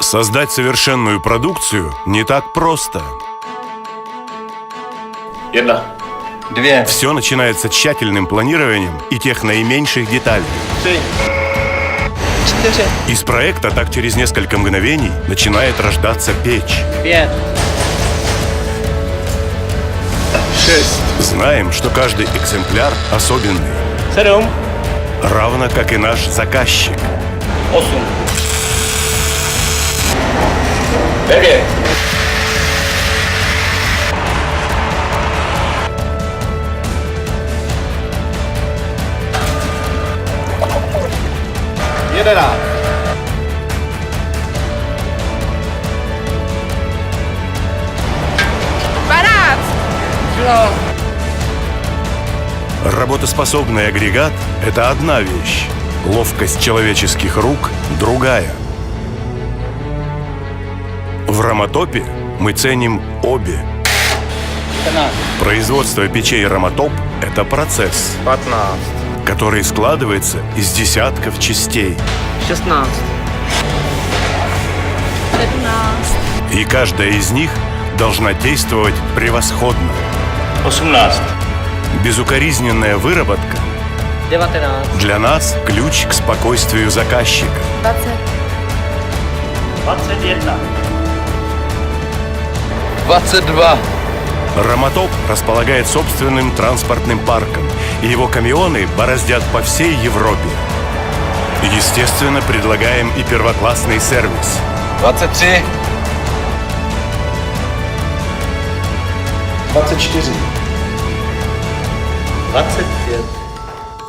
Создать совершенную продукцию не так просто. Jedna. Dvě. Все начинается тщательным планированием и тех наименьших деталей. 3. 4. Из проекта так через несколько мгновений начинает рождаться печь. 5. 6. Знаем, что каждый экземпляр особенный, 7. равно как и наш заказчик. 8. 9. 11. 12. Работоспособный агрегат – это одна вещь, ловкость человеческих рук – другая. В Ромотопе мы ценим обе. 14. Производство печей Ромотоп – это процесс, 15. который складывается из десятков частей. 16. 15. И каждая из них должна действовать превосходно. 18. Безукоризненная выработка 19. для нас – ключ к спокойствию заказчика. 20. 21. 22. Ромотоп располагает собственным транспортным парком, и его камионы бороздят по всей Европе. Естественно, предлагаем и первоклассный сервис. 23. 24. 25.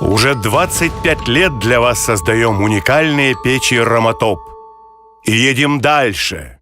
Уже 25 лет для вас создаем уникальные печи Ромотоп. И едем дальше.